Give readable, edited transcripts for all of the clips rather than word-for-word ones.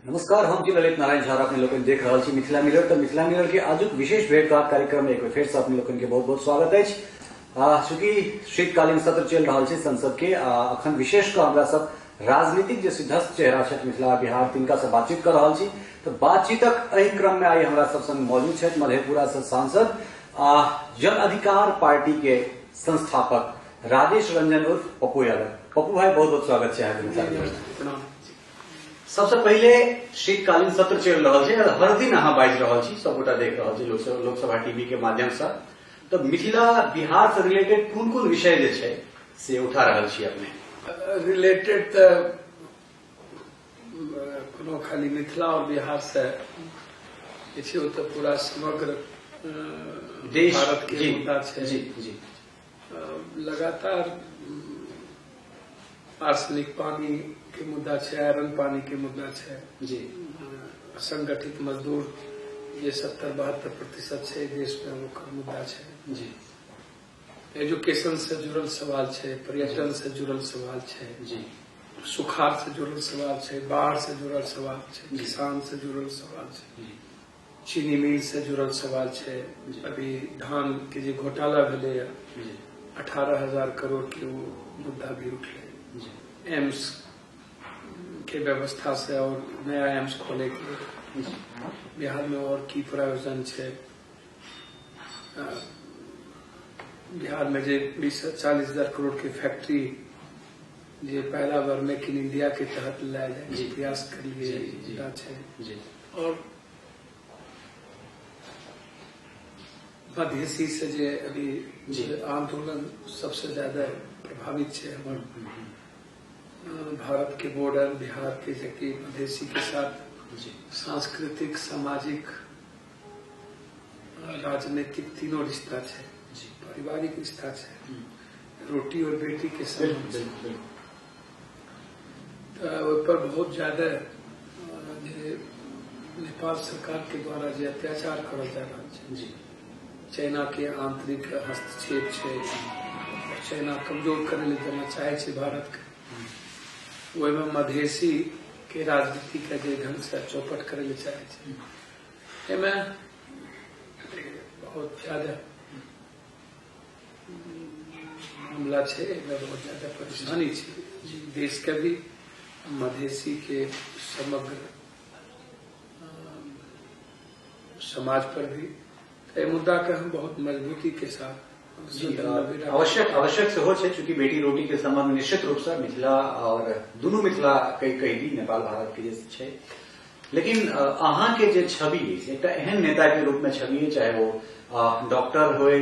नमस्कार, हम जी ललित नारायण झा अपने लोग देख रहा छी मिथिला मिलर। तो मिथिला मिलर के आजुक विशेष भेंटघाट कार्यक्रम में एक बार फिर से अपने लोग के बहुत बहुत स्वागत है। चूंकि शीतकालीन सत्र चल रहा है संसद के, अखन विशेष का हमरा सब राजनीतिक जो सिद्धस्त चेहरा है मिथिला बिहार तिनका से बातचीत कर रहा छी। तो बातचीतक एहि क्रम में आई हमरा सब संग मौजूद है मधेपुरा से सांसद जन अधिकार पार्टी के संस्थापक राजेश रंजन उर्फ पप्पू यादव। पप्पू भाई बहुत बहुत स्वागत है। सबसे पहले शीतकालीन सत्र चल रहा है, हर दिन अहाँ बाजि रहा छी, सबगोटा देख रहा छी लोकसभा टीवी के माध्यम से। तो मिथिला बिहार से रिलेटेड कोन कोन विषय जे छै से उठा रहा छी अपने? रिलेटेड तो कोनो खाली मिथिला और बिहार से तो पूरा समग्र देश भारत के मुद्दा है। जी जी। लगातार आर्सेनिक पानी के मुद्दा है, आयरन पानी के मुद्दा है जी। असंगठित मजदूर ये 70-72% है देश में, वो मुद्दा है जी। एजुकेशन से जुड़ल सवाल है, पर्यटन से जुड़ल सवाल है जी, सुखाड़ से जुड़ल सवाल है, बाढ़ से जुड़ल सवाल है, किसान से जुड़ल सवाल है, चीनी मिल से जुड़ल सवाल है। अभी धान के जो घोटाला भेले 18,000 करोड़ के वो मुद्दा भी उठले। एम्स के व्यवस्था से और नया एम्स खोले के बिहार में और की प्रायोजन है। बिहार में जो 40,000 करोड़ की फैक्ट्री जो पहला बार मेक इन इंडिया के तहत लाया जाए प्रयास कर लिए। और मधेसी से जो अभी आंदोलन सबसे ज्यादा प्रभावित है हमारे भारत के बॉर्डर बिहार के जबकि मधेसी के साथ सांस्कृतिक, सामाजिक, राजनीतिक तीनों रिश्ता है, पारिवारिक रिश्ता है, रोटी और बेटी के संबंध पर बहुत ज्यादा नेपाल सरकार के द्वारा जो अत्याचार करल जा रहा है, चाइना के आंतरिक हस्तक्षेप है, चाइना कमजोर करे देना चाहे भारत के, वही में मधेसी के राजनीति का जो ढंग से चौपट करे चाहे बहुत ज्यादा मामला है, बहुत ज्यादा परेशानी है देश के भी, मधेसी के समग्र समाज पर भी। तो मुद्दा का हम बहुत मजबूती के साथ आवश्यक से हो छे, चूंकि बेटी रोटी के संबंध में निश्चित रूप से मिथिला और दुनू मिथिला कई दी नेपाल भारत के जैसे छे। लेकिन अहाँ के जे छवि एक एहन नेता के रूप में छवि है, चाहे वो डॉक्टर होए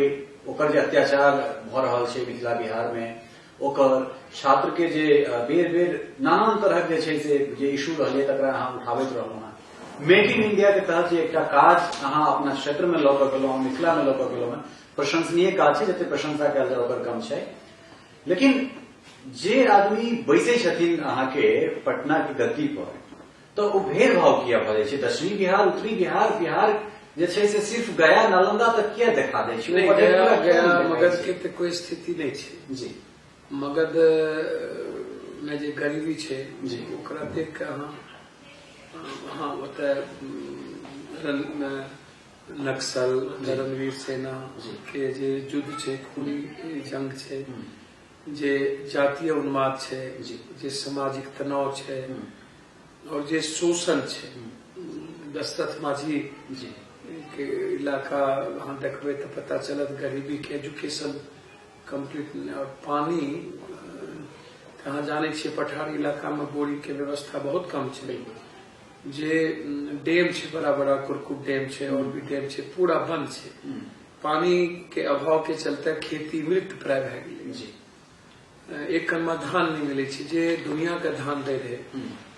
ओकर जे अत्याचार भ रहल छे मिथिला बिहार में, ओकर छात्र के जे बेर बेर नाना तरह के से जे इशू रहले तकरा अहाँ उठाबैत रहलहुँ हैं। मेक इन इंडिया के तहत जे एकटा काज अहाँ अपना क्षेत्र में लऽ कऽ गेलहुँ, मिथिला में लऽ कऽ गेलहुँ हैं, प्रशंसनीय काज है, जते प्रशंसा कयल जाए ओकर कम है। लेकिन जे आदमी बैसे छथिन अहाँ के पटना के गद्दी पर, तो वो भेदभाव किया भऽ जाइ छै? दक्षिणी बिहार, उत्तरी बिहार, बिहार जे छै से सिर्फ गया नालंदा तक किया देखा दै छै? गया मगध के तो कोई स्थिति नहीं है जी। मगध में जो गरीबी है ओकरा देख के हाँ नक्सल, रणवीर सेना के जे युद्ध है, खूनी जंग है, जे जातीय उन्माद है, जे सामाजिक तनाव है और जे शोषण है। दशरथ माझी के इलाका वहाँ देखबे तो पता चलत गरीबी के, एजुकेशन कंप्लीट और पानी कहाँ जाने छे पठारी इलाका में बोरी के व्यवस्था बहुत कम है। जे डैम है बड़ा बड़ा कुरकुट डैम है और भी डैम है पूरा बंद है। पानी के अभाव के चलते खेती मृत प्राय भए गेलै। एक कनमा धान नहीं मिले छे, जे दुनिया का धान दे रहे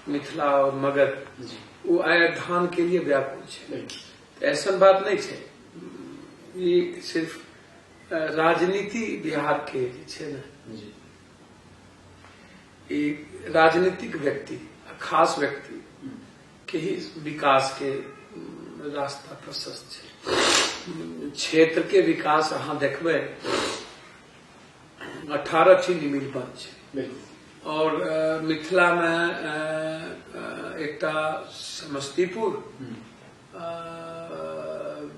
मिथिला और मगध, वो आया धान के लिए व्याकुल है। ऐसा बात नहीं है, ये सिर्फ राजनीति बिहार के छे ना, एक राजनीतिक व्यक्ति, खास व्यक्ति के ही विकास के रास्ता प्रशस्त है। क्षेत्र के विकास अहाँ देखबे 18 चीनी मिल बंद छै बिल्कुल और मिथिला में एकटा समस्तीपुर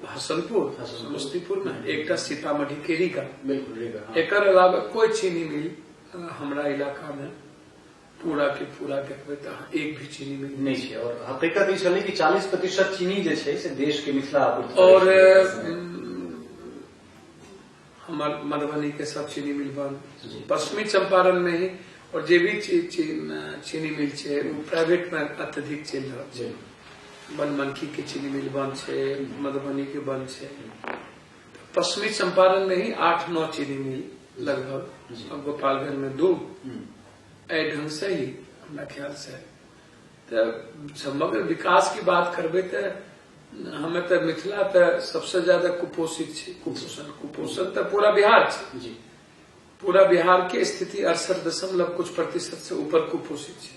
हसनपुर समस्तीपुर में एकटा सीतामढ़ी के रीगा बिल्कुल रीगा, हाँ। एकर अलावा कोई चीनी मिल हमरा इलाका में पूरा के पूरा देखबे त एक भी चीनी मिल नहीं छै और हकीकत ई छलै कि 40% चीनी जे छै से देश के मिथिला आपूर्ति और करै छै। हमार मधुबनी के सब चीनी मिल बंद, पश्चिमी चंपारण में ही और जे भी चीनी मिल छै वो प्राइवेट में अत्यधिक चल रहा है। बनमनखी के चीनी मिल बंद छै, मधुबनी के बंद छै। पश्चिमी चंपारण में ही 8-9 चीनी मिल लगभग, और गोपालगंज में 2 ढंग से ही हमरा ख्याल से। तो समग्र विकास की बात करबे तो हमें तो मिथिला तो सबसे ज्यादा कुपोषित है। कुपोषण तो पूरा बिहार है, पूरा बिहार के स्थिति 68% से ऊपर कुपोषित है।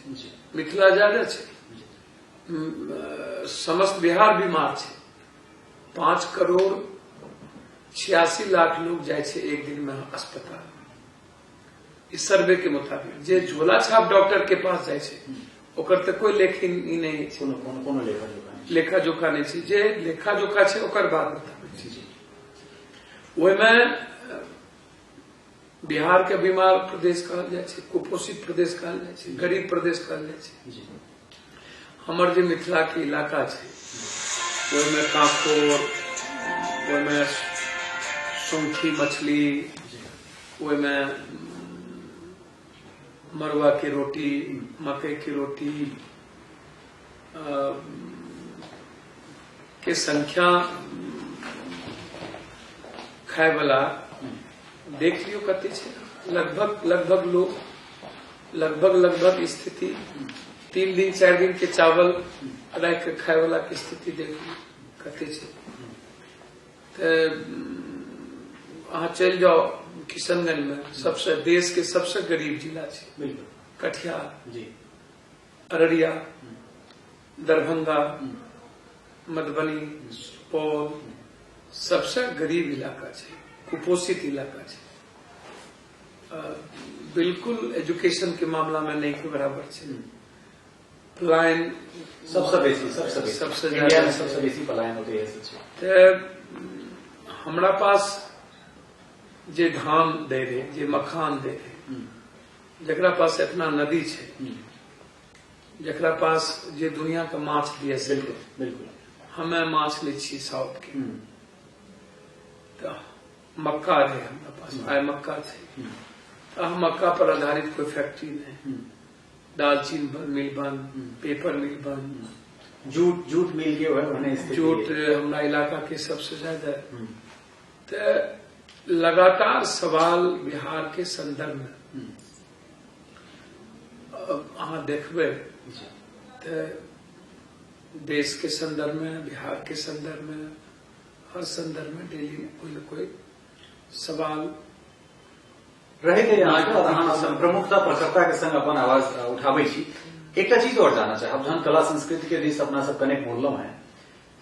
मिथिला ज्यादा है, समस्त बिहार बीमार है। 5,86,00,000 लोग जाए एक दिन में अस्पताल। इस सर्वे के मुताबिक जे झोला छाप डॉक्टर के पास जाए ओकर तो कोई लेखा नहीं, लेखा जोखा नहीं छै। जे लेखा जोखा छै ओकर बात बताबै छी। ओहिमे बिहार के बीमार प्रदेश कहल जाए छै, कुपोषित प्रदेश कहल जाए छै, गरीब प्रदेश कहल जाए छै। हमर जे मिथिला के इलाका छै ओहिमे कांकोर, ओहिमे सौंठी मछली, ओहिमे मरुआ की रोटी, मकई की रोटी के संख्या खाए वाला देख लियो कते छै। लगभग लोग लगभग स्थिति 3 दिन 4 दिन के चावल रख के खाए वाला के स्थिति देख लियो कते छै। तो अहाँ चल जाओ किशनगंज में, सबसे देश के सबसे गरीब जिला है कटिहार, अररिया, दरभंगा, मधुबनी, सुपौल सबसे गरीब इलाका है, कुपोषित इलाका है। बिल्कुल एजुकेशन के मामला में नहीं के बराबर है। पलायन सबसे बेसी पलायन होते है। हमरा पास जे धान दे रहे, जे मखान दे रहे, जकरा पास इतना नदी है, जकरा पास जे दुनिया का माछ दिए से बिल्कुल हमें माछ ले छी साउथ के। तो मक्का रहे हमारे पास, आय मक्का थे, तो हम मक्का पर आधारित कोई फैक्ट्री नहीं, दालचीनी मिल बंद, पेपर मिल बंद, जूट मिल के जूट हमारा इलाका के सबसे ज्यादा। तो लगातार सवाल बिहार के संदर्भ में अहाँ देखबे तो देश के संदर्भ में, बिहार के संदर्भ में, हर संदर्भ में डेली कोई न कोई सवाल रहे थे यहाँ के। और अहाँ प्रमुखता प्रखरता के संग अपन आवाज उठाबै छी। एकटा चीज और जानना चाहब, जहन कला संस्कृति के दिस अपना सब कनेक मुड़लहुं है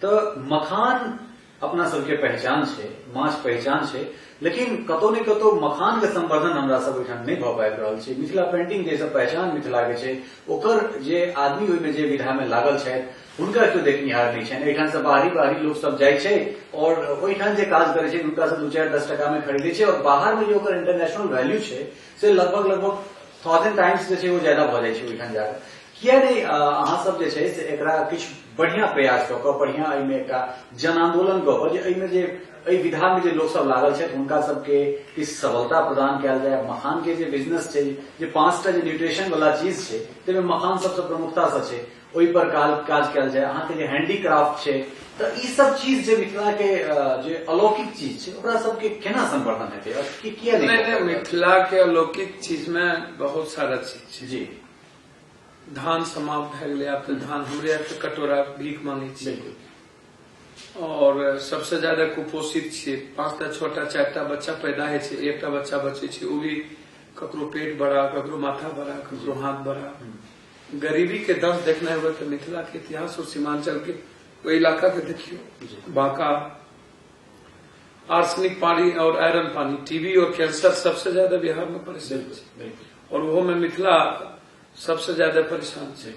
तो मखान अपना सबके पहचान है, माछ पहचान है, लेकिन कतौ ने कतौ मखान के संवर्धन हमरा सब ओहिठाम नहीं भ पाबि रहल छै। मिथिला पेंटिंग जैसे पहचान मिथिला के छै, ओकर जे आदमी ओहिमे जे विधा में लागल छै हुनका केओ देखनिहार नहीं छनि। एहिठाम से बाहरी लोग सब जाइ छै और ओहिठाम जे काज करे छै हुनका से 2-4-10 टका में खरीदे छै, और बाहर में जे ओकर इंटरनेशनल वैल्यू छै से लगभग 1000 टाइम्स जे छै वो ज्यादा भ जाइ छै ओहिठाम जाकर। किया नहीं अहाँ सब जे छै से एकरा किछु बढ़िया प्रयास कऽ कऽ, बढ़िया एहिमे एकटा जन आंदोलन कऽ कऽ जे एहिमे जे एहि विधा में जे लोग सब लागल छै हुनका सबके किछु सबलता प्रदान कयल जाय। मखान के जे बिजनेस छै, जे 5टा जे न्यूट्रिशन वाला चीज छै ताहिमे मखान सबसे प्रमुखता से छै, ओहि पर काज कयल जाय। अहाँके जे हैंडीक्राफ्ट छै, तो ई सब चीज जे मिथिला के जे अलौकिक चीज छै ओकरा सबके केना संवर्धन हेतै और किया नहीं? मिथिला के अलौकिक चीज में बहुत सारा चीज जी। धान समाप्त भए गेलै, आब तो धान हमरे यहाँ तो कटोरा भीख मांगे छै, और सबसे ज्यादा कुपोषित छे। 5टा 6टा 4टा बच्चा पैदा है छे, 1टा बच्चा बचे छे, वो भी ककरो पेट बड़ा, ककरो माथा बड़ा, ककरो हाथ बड़ा। गरीबी के 10 देखना हुआ तो मिथिला के इतिहास और सीमांचल के वो इलाका के देखियो, बांका, आर्सेनिक पानी और आयरन पानी, टीबी और कैंसर सबसे ज्यादा बिहार में परेशान है, और वो में मिथिला सबसे ज्यादा परेशान है।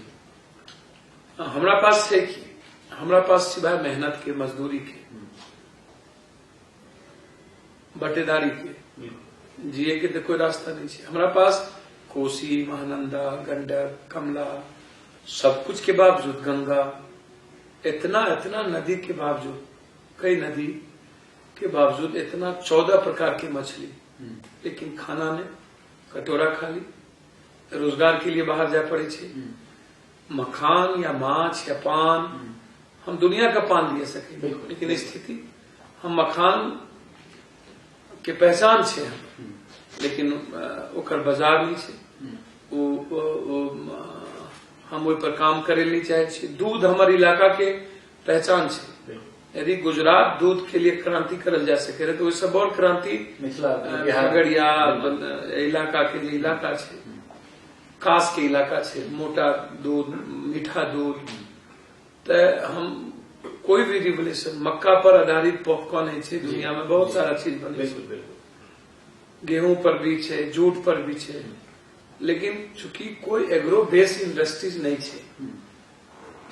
हमारा पास है कि हमारा पास सिवाय मेहनत के, मजदूरी के, बटेदारी के, जिए के तो कोई रास्ता नहीं है। हमारा पास कोसी, महानंदा, गंडक, कमला, सब कुछ के बावजूद, गंगा, इतना नदी के बावजूद, कई नदी के बावजूद इतना 14 प्रकार की मछली, लेकिन खाना ने कटोरा खा ली, रोजगार के लिए बाहर जा पड़े छे। मखान या माछ या पान, हम दुनिया का पान दिए सके, लेकिन स्थिति हम मखान के पहचान छे हम, लेकिन ओकर बाजार नहीं छे, हम ओहि पर काम करे नहीं चाहे छे। दूध हमारे इलाका के पहचान छे, यदि गुजरात दूध के लिए क्रांति करल जा सके रहे तो ओहिसँ बड़ क्रांति खगड़िया इलाका के जे इलाका छे, कास के इलाका छे, मोटा दूध, मीठा दूध। तो हम कोई भी रिवोल्यूशन, मक्का पर आधारित पॉपकॉर्न है दुनिया में, बहुत सारा चीज बने, गेहूं पर भी है, जूट पर भी है, लेकिन चूंकि कोई एग्रो बेस इंडस्ट्रीज नहीं है,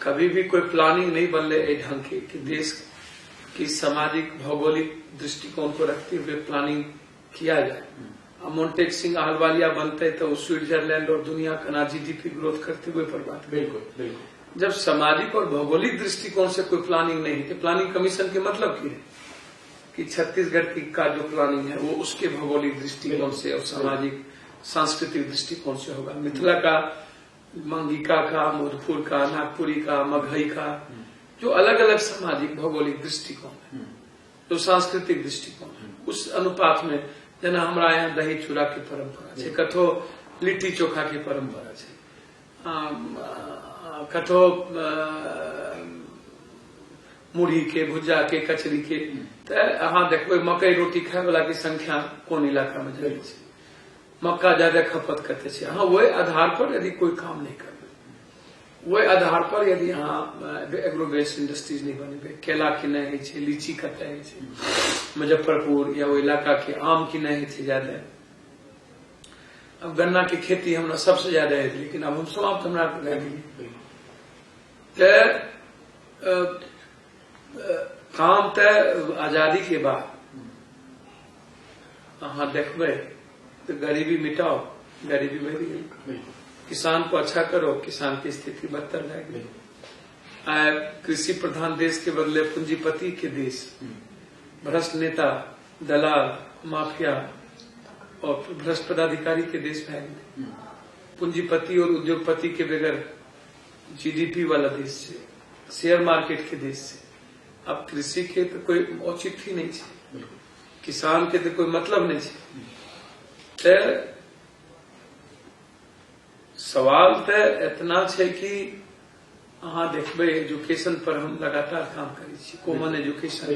कभी भी कोई प्लानिंग नहीं बनले ए ढंग के कि देश की सामाजिक भौगोलिक दृष्टिकोण को रखते हुए प्लानिंग किया जाए। मोन्टेक सिंह आहलवालिया बनते तो स्विट्जरलैंड और दुनिया का जीडीपी ग्रोथ करते हुए पर बात। बिल्कुल। जब सामाजिक और भौगोलिक दृष्टिकोण से कोई प्लानिंग नहीं है, प्लानिंग कमीशन के मतलब की है कि छत्तीसगढ़ की का जो प्लानिंग है वो उसके भौगोलिक दृष्टिकोण से और सामाजिक सांस्कृतिक दृष्टिकोण से होगा। मिथिला का, मंगिका का, मोदपुर का, नागपुरी का, मगहई का, जो अलग अलग सामाजिक भौगोलिक दृष्टिकोण है, जो सांस्कृतिक दृष्टिकोण है, उस अनुपात में जना हमारा यहाँ दही चूड़ा की परंपरा है, कथो लिट्टी चोखा की परंपरा है, कथो मुढ़ी के, भुजा के, कचरी के। तो अहाँ देखो मकई रोटी खाए वाला की संख्या कौन इलाका में ज्यादा है, मक्का ज्यादा खपत करते हैं। हाँ, वही आधार पर यदि कोई काम नहीं कर, वही आधार पर यदि यहाँ एग्रो बेस्ड इंडस्ट्रीज नहीं बने, केला की नहीं है, लीची का है, मुजफ्फरपुर या वो इलाका के आम की नहीं है ज्यादा। अब गन्ना की खेती हमारा सबसे ज्यादा है, लेकिन अब हम समाप्त हमारा काम तो आजादी के बाद अहाँ देखबे तो गरीबी मिटाओ, गरीबी बढ़ गई, किसान को अच्छा करो, किसान की स्थिति बदतर रह गई। कृषि प्रधान देश के बदले पूंजीपति के देश, भ्रष्ट नेता, दलाल, माफिया और भ्रष्ट पदाधिकारी के देश में गए। पूंजीपति और उद्योगपति के बगैर जीडीपी वाला देश से, शेयर मार्केट के देश से, अब कृषि के तो कोई औचित्य नहीं है, किसान के तो कोई मतलब नहीं है। सवाल तो इतना है कि अहाँ देखबे एजुकेशन पर हम लगातार काम करी छी, कॉमन एजुकेशन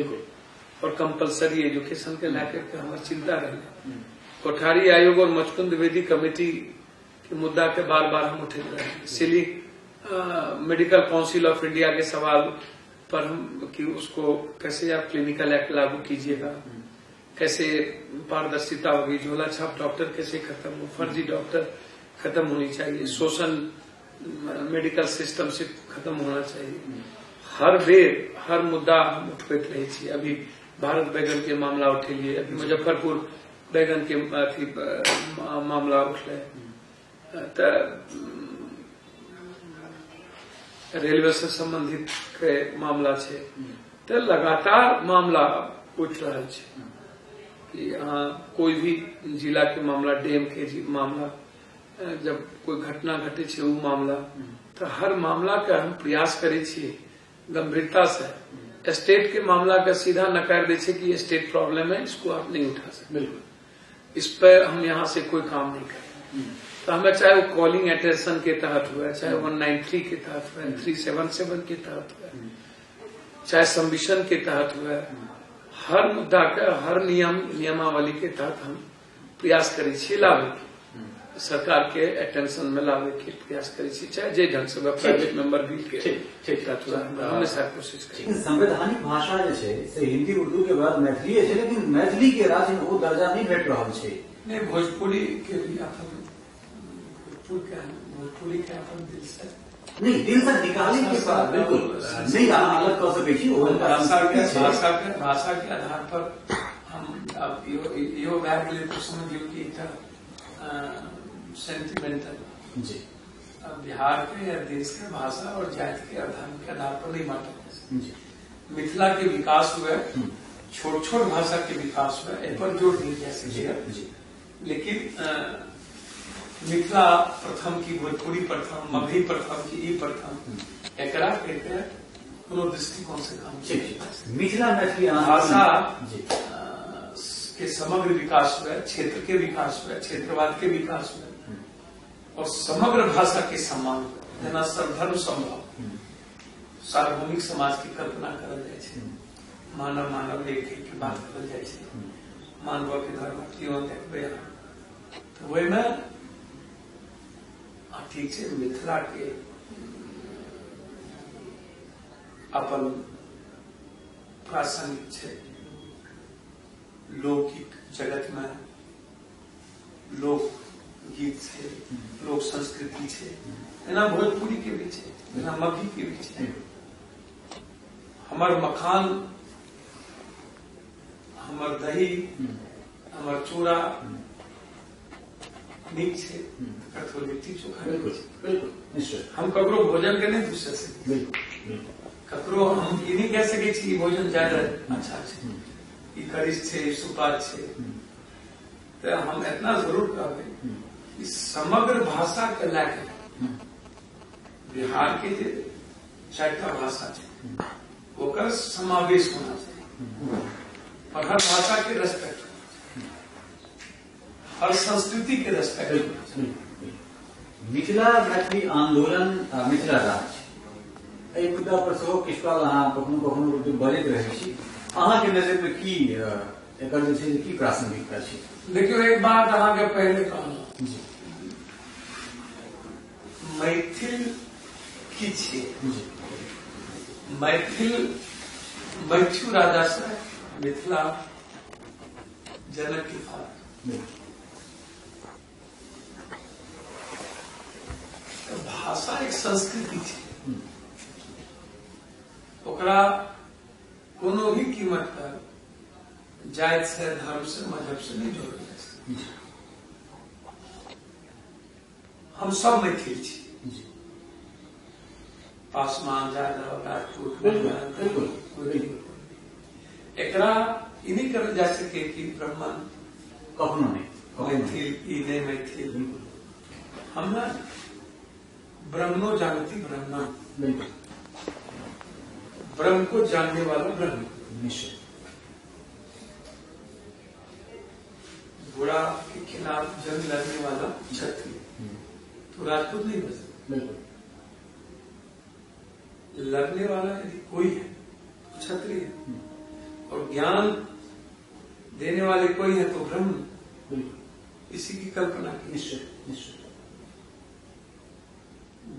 और कंपलसरी एजुकेशन के लेकर हमारी चिंता रही। कोठारी आयोग और मचकुंद द्विवेदी कमेटी के मुद्दा के बार बार हम उठे रहे। सिली मेडिकल काउंसिल ऑफ इंडिया के सवाल पर हम कि उसको कैसे आप क्लिनिकल एक्ट लागू कीजिएगा, कैसे पारदर्शिता होगी, झोला छाप डॉक्टर कैसे खत्म हो, फर्जी डॉक्टर खत्म होनी चाहिए, शोषण मेडिकल सिस्टम से खत्म होना चाहिए। हर बेर हर मुद्दा हम उठबैत रहे छी। अभी भारत बैगन के मामला उठेलिए, अभी मुजफ्फरपुर बैगन के मामला उठले, तो रेलवे से संबंधित के मामला छे, तो लगातार मामला उठ रहा है कि यहाँ कोई भी जिला के मामला, डैम के मामला, जब कोई घटना घटे छे वो मामला, तो हर मामला का हम प्रयास करे छिए गंभीरता से। स्टेट के मामला का सीधा नकार दे छे कि ये स्टेट प्रॉब्लम है, इसको आप नहीं उठा सकते, बिल्कुल इस पर हम यहाँ से कोई काम नहीं करें। तो हमें चाहे वो कॉलिंग अटेंशन के तहत हुआ, चाहे 193 के तहत हुआ, 377 के तहत हुआ, चाहे संविशन के तहत हुआ, हर मुद्दा का हर नियमावली के तहत हम प्रयास करे छिए लाभ। सरकार के अटेंशन में लावे के प्रयास करे छी, चाहे जे ढंग से प्राइवेट मेंबर बिल के हमेशा कोशिश करी। संवैधानिक भाषा जे छै से हिंदी उर्दू के बाद मैथिली है, लेकिन मैथिली के राज्य में वो दर्जा नहीं भेट रहा है। नहीं, भोजपुरी के भी अपन भोजपुरी के अपन दिल से नहीं, दिल से निकाली के बाद बिल्कुल नहीं अलग कर सके छी। भाषा के आधार पर हम अब यो भए गेलै तो समझियो कि एकटा सेंटिमेंटल जी बिहार के या देश के भाषा और जाति के आधार के आधार पर नहीं मानते। मिथिला के विकास हुए, छोट छोट भाषा के विकास हुए, इन पर जोर नहीं जा सकेगा। लेकिन मिथिला प्रथम की, भोजपुरी प्रथम, मगही प्रथम की, ई प्रथम एकरा कोनो दृष्टिकोण से काम मिथिला मैथिली भाषा के समग्र विकास हुए, क्षेत्र के विकास हुए, क्षेत्रवाद के विकास हुए और समग्र भाषा के सम्मान हुए। जेना सर्वधर्म संभव सार्वभौमिक समाज की कल्पना करल जाए छै, मानव मानव एक की बात करल जाए छै, मानव के धर्म जीवन देखबे तो वही में ठीक है। मिथिला के अपन प्रासंगिक है, लौकिक जगत में लोक गीत है, लोक संस्कृति है, एना भोजपुरी के भी है, एना मगही के भी है। हमर मखान, हमर दही, हमर चूड़ा नीक है, कठोर लिट्टी चोखा। हम ककरो भोजन के नहीं पूछ सकते, ककरो हम ये नहीं कह सके छी भोजन ज्यादा अच्छा है, करिष्ठ है, सुपाच्य है। तो हम इतना जरूर कहबे कि समग्र भाषा के लेकर बिहार के जे 4टा भाषा है ओकर समावेश होना चाहिए और हर भाषा के रेस्पेक्ट, हर संस्कृति के रेस्पेक्ट। मिथिला मैथिली आंदोलन, मिथिला राज एहि मुद्दा पर सेहो किछु काल अहाँ कखनो कखनो बजैत रहै छी। अहाँ के नजर में की एकर जे छै की प्रासंगिकता छै? देखियो, एक बात अहाँ के पहले कहलहुँ, मैथिल की छै? मैथिल मैथ्यू राजा से मिथिला जनक की बात। भाषा एक संस्कृति है, ओकरा कोनो भी कीमत पर जाति से, धर्म से, मजहब से नहीं जोड़ल जा सकता। हम सब मैथिल छी, पासवान, यादव, राजपूत, एकरा ई नहीं करल जा सके कि ब्राह्मण कखनो नहीं मैथिल, ई नहीं मैथिल। हमरा ब्रह्मनो जानती ब्रह्मण, ब्रह्म को जानने वाला ब्रह्म, निश्चय। बुरा के खिलाफ जंग लड़ने वाला क्षत्रिय, तो राजपूत नहीं बन सकता। लड़ने वाला यदि कोई है तो क्षत्रिय है, और ज्ञान देने वाले कोई है तो ब्रह्म। इसी की कल्पना की। निश्चय निश्चय।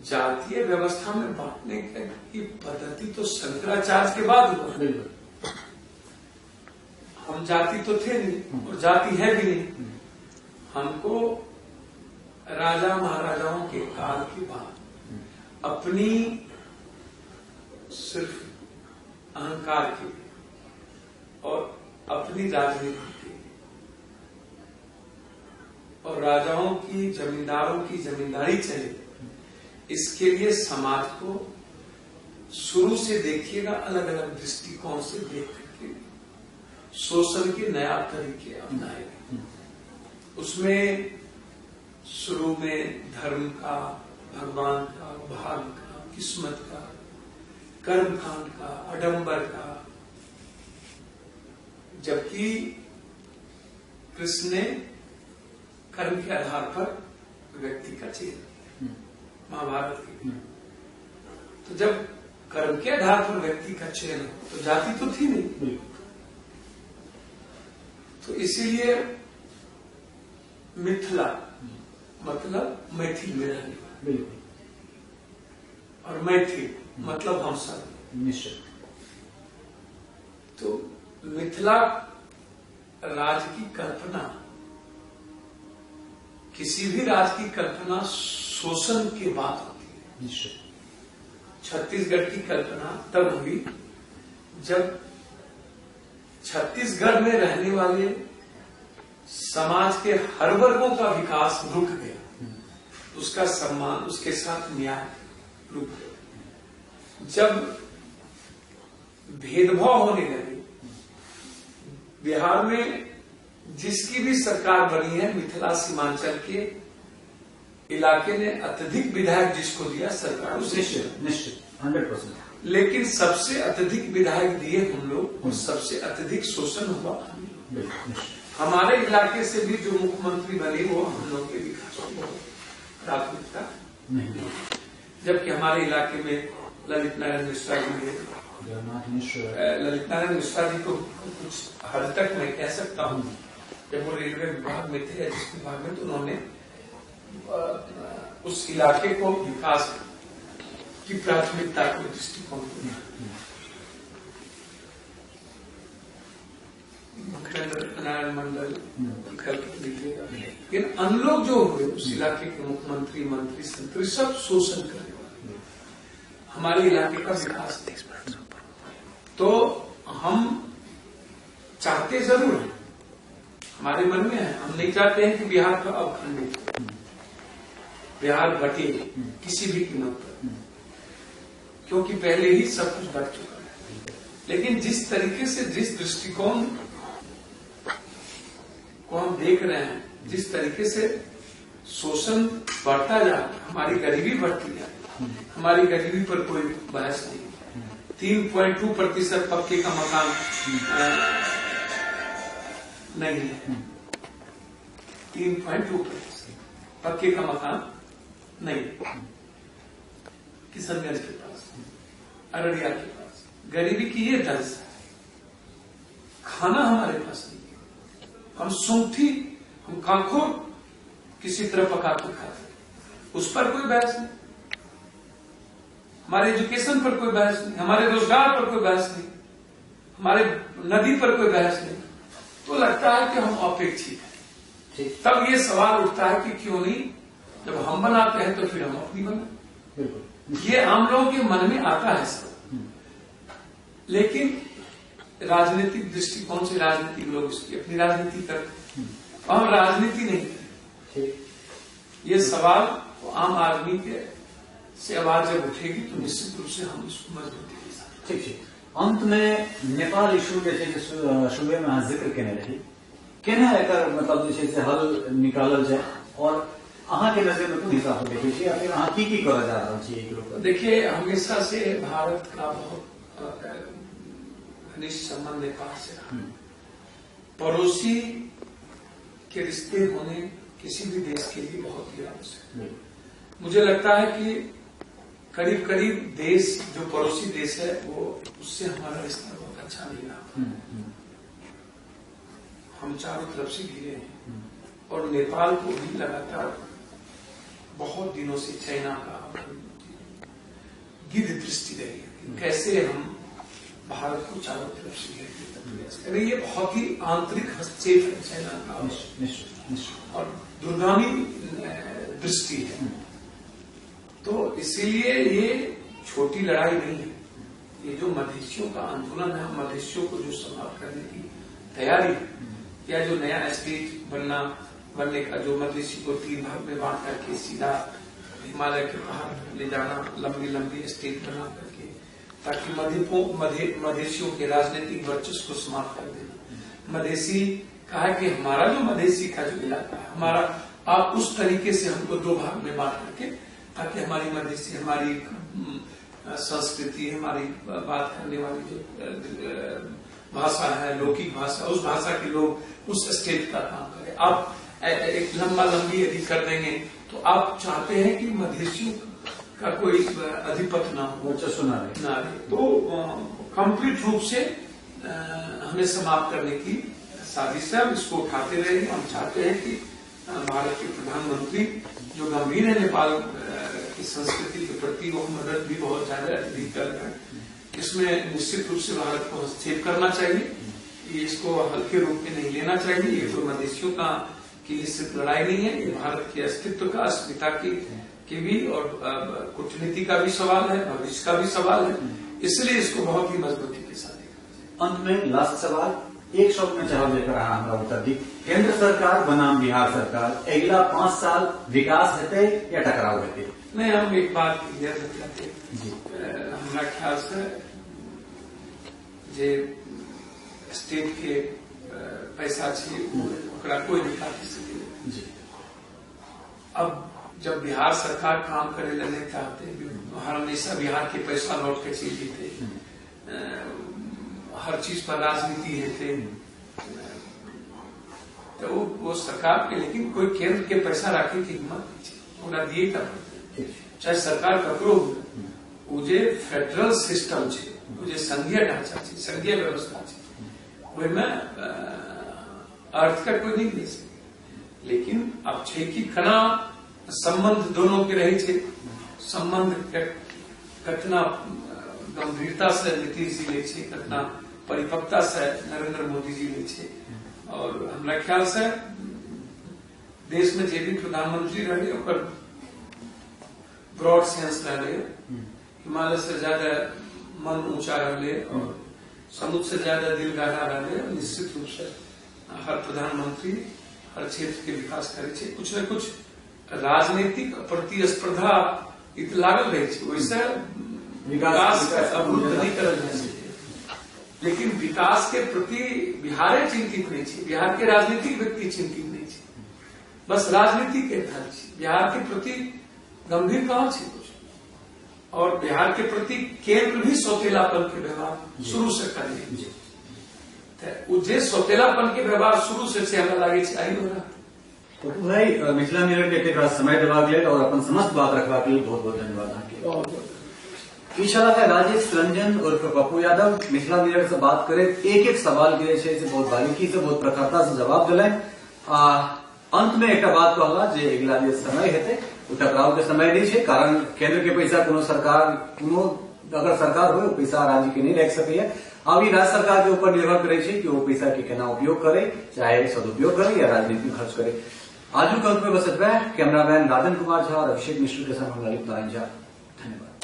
जातीय व्यवस्था में बांटने की पद्धति तो शंकराचार्य के बाद हुआ। हम जाति तो थे नहीं और जाति है भी नहीं। हमको राजा महाराजाओं के काल के बाद अपनी सिर्फ अहंकार के और अपनी राजनीति के और राजाओं की, जमींदारों की जमींदारी चले, इसके लिए समाज को शुरू से देखिएगा अलग अलग दृष्टिकोण से देख करके शोषण के नया तरीके अपनाए। उसमें शुरू में धर्म का, भगवान का, भाग का, किस्मत का, कर्मकांड का, आडंबर का, जबकि कृष्ण ने कर्म के आधार पर व्यक्ति का चयन, महाभारत के। तो जब कर्म के आधार पर व्यक्ति का चयन हो तो जाति तो थी नहीं। तो इसीलिए मिथिला मतलब मैथिल में रहने वाला, बिल्कुल, और मैथिल मतलब हम सब। निश्चित। तो मिथिला राज्य की कल्पना, किसी भी राज्य की कल्पना शोषण के बाद होती है। निश्चित। छत्तीसगढ़ की कल्पना तब हुई जब छत्तीसगढ़ में रहने वाले समाज के हर वर्गों का विकास रुक गया, उसका सम्मान, उसके साथ न्याय रुक गया। जब भेदभाव होने लगे, बिहार में जिसकी भी सरकार बनी है, मिथिला सीमांचल के इलाके ने अत्यधिक विधायक जिसको दिया सरकार उसे, निश्चित 100%। लेकिन सबसे अत्यधिक विधायक दिए हम लोग और सबसे अत्यधिक शोषण हुआ हम लोग। हमारे इलाके से भी जो मुख्यमंत्री बने वो हम लोग के विकास को बहुत प्राथमिकता नहीं, जबकि हमारे इलाके में ललित नारायण मिश्रा जी है। ललित नारायण मिश्रा जी को कुछ हद तक मैं कह सकता हूँ, जब वो रेलवे विभाग में थे या जिस विभाग में, तो उन्होंने उस इलाके को विकास की प्राथमिकता को दृष्टिकोण को नारायण मंडल लेकिन हम लोग जो हुए उस इलाके के मुख्यमंत्री, मंत्री, संतरी सब शोषण करने वाले, हमारे इलाके का विकास। तो हम चाहते जरूर हैं, हमारे मन में है, हम नहीं चाहते हैं कि बिहार का अवखंडित, बिहार बटे किसी भी कीमत पर, क्योंकि पहले ही सब कुछ बढ़ चुका है। लेकिन जिस तरीके से, जिस दृष्टिकोण को हम देख रहे हैं, जिस तरीके से शोषण बढ़ता जा रहा है, हमारी गरीबी बढ़ती जा रही है, हमारी गरीबी पर कोई बहस नहीं। 3.2% पक्के का मकान नहीं है, 3.2% पक्के का मकान नहीं, किशनगंज के पास, अररिया के पास गरीबी की ये दर्ज है। खाना हमारे पास नहीं है, हम सूंठी, हम कांखो किसी तरह पका के खाते, उस पर कोई बहस नहीं। हमारे एजुकेशन पर कोई बहस नहीं, हमारे रोजगार पर कोई बहस नहीं, हमारे नदी पर कोई बहस नहीं। तो लगता है कि हम अपेक्षित हैं। तब ये सवाल उठता है कि क्यों नहीं, जब हम बनाते हैं तो फिर हम अपनी बने। ये आम लोगों के मन में आता है सब, लेकिन राजनीतिक दृष्टिकोण से राजनीतिक लोग इसकी अपनी राजनीति करते, हम राजनीति नहीं करते। ये सवाल तो आम आदमी के से आवाज जब उठेगी तो निश्चित रूप से हम इसको मजबूती के साथ। ठीक है। अंत में नेपाल इशू जे शुरू में अहाँ जिक्र केने रही, केना एकर मतलब जे से हल निकालल जाए, और अहाँ के नजर में कोन हिसाब से देखै छी, या फिर अहाँ की करऽ जा रहल छी एक लोग? देखिए, हमेशा से भारत का बहुत घनिष्ठ संबंध नेपाल से रहा। पड़ोसी के रिश्ते होने किसी भी देश के लिए बहुत ही आवश्यक है। मुझे लगता है कि करीब करीब देश जो पड़ोसी देश है वो, उससे हमारा रिश्ता बहुत अच्छा नहीं रहा। हम चारों तरफ से घिरे हैं, और नेपाल को भी लगातार बहुत दिनों से चाइना का गिद्ध दृष्टि रही है, कैसे हम भारत को चारों तरफ से घेरे। ये बहुत ही आंतरिक हस्तक्षेप है चाइना का, और दूरगामी दृष्टि है। तो इसीलिए ये छोटी लड़ाई नहीं है। ये जो मधेशियों का आंदोलन है, मधेशियों को जो समाप्त करने की तैयारी है, या जो नया स्टेट बनने का जो मधेशी को 3 भाग में बांट करके सीधा हिमालय के पहाड़ ले जाना, लंबी लंबी स्टेट बना करके, ताकि मधेशियों के राजनीतिक वर्चस्व को समाप्त कर देना। मधेसी कहा कि हमारा जो मधेसी का जो इलाका है हमारा, आप उस तरीके से हमको 2 भाग में बांट करके, ताकि हमारी मधेसी, हमारी संस्कृति, हमारी बात करने वाली जो भाषा है, लौकिक भाषा, उस भाषा के लोग उस स्टेट का काम करें। आप एक लंबी यदि कर देंगे तो आप चाहते हैं कि मधेसियों का कोई अधिपत ना हो, ना रहे। तो कंप्लीट रूप से हमें समाप्त करने की साजिश है। हम इसको उठाते रहेंगे। हम चाहते हैं कि भारत के प्रधानमंत्री जो गंभीर है नेपाल की संस्कृति के प्रति, वो मदद भी बहुत ज्यादा अधिक कर रहे हैं। इसमें निश्चित रूप से भारत को हस्तक्षेप करना चाहिए, ये इसको हल्के रूप में नहीं लेना चाहिए। ये तो मदेशियों की सिर्फ लड़ाई नहीं है, ये भारत के अस्तित्व का, अस्मिता की भी और कूटनीति का भी सवाल है, भविष्य का भी सवाल है, इसलिए इसको बहुत ही मजबूती के साथ। अंत में लास्ट सवाल, एक शब्द में चाहो लेकर रहा हमारा उत्तर दी, केंद्र सरकार बनाम बिहार सरकार अगला 5 साल विकास हेते या टकराव हेते? नहीं, हम एक बात क्लियर रखते हैं, हमारा ख्याल से जे स्टेट के पैसा छे ओकरा कोई नहीं काट सके। अब जब बिहार सरकार काम करे ला नहीं चाहते, हमेशा बिहार के पैसा लौट के चल देते, हर चीज पर राजनीति है, तो वो सरकार के, लेकिन कोई केंद्र के पैसा रखे की हिम्मत नहीं है, दिए का चाहे सरकार ककरो वो जे फेडरल सिस्टम है, वो जे संघीय ढांचा है, संघीय व्यवस्था है, ओहिमे अर्थ का कोई नहीं दे सके। लेकिन अब छे कि कना संबंध दोनों के रहे छे, संबंध कतना गंभीरता से नीतीश जी ले छे, कतना परिपक्वता से नरेंद्र मोदी जी ले छे। और हमारा ख्याल से देश में जे भी प्रधानमंत्री रहे ओकर ब्रॉड सेंस रहे, हिमालय से ज्यादा मन ऊंचा रहे और समुद्र से ज्यादा दिल गहरा रहे। निश्चित रूप से हर प्रधानमंत्री हर क्षेत्र के विकास करे छे, कुछ न कुछ राजनीतिक प्रतिस्पर्धा लागल रहे छे, वैसे विकास अवरुद्ध नहीं करल जा सके। लेकिन विकास के प्रति बिहार चिंतित नहीं छे, बिहार के राजनीतिक व्यक्ति चिंतित नहीं छे, बस राजनीति के ढंग छे, बिहार के प्रति गंभीर कहाँ छे कुछ। और बिहार के प्रति केंद्र भी सौतेलापन के व्यवहार शुरू से करे, जे सौतेलापन के व्यवहार शुरू से हमरा लगे छे आई हो रहा। तो भाई मिथिला मिरर के समय देबाक लेल और अपन समस्त बात रखबाक लेल बहुत बहुत धन्यवाद अहाँके। इशारा है राजेश रंजन उर्फ पप्पू यादव मिथिला मिरर से बात करे, एक एक सवाल के बहुत बारीकी से बहुत प्रखरता से जवाब दिले। अंत में एक बात कहला जे अगला जे समय हेते ओ टकराव के समय नहीं है, कारण केंद्र के पैसा कोनो सरकार अगर सरकार हो पैसा राज्य के नहीं रख सके। अब ये राज्य सरकार के ऊपर निर्भर करे कि वो पैसा के केना उपयोग करे, चाहे सदुपयोग करे या राजनीति में खर्च करे। आज के अंत में बस इतना। कैमरामैन राजन कुमार झा और अभिषेक मिश्र के साथ हम ललित नारायण झा, धन्यवाद।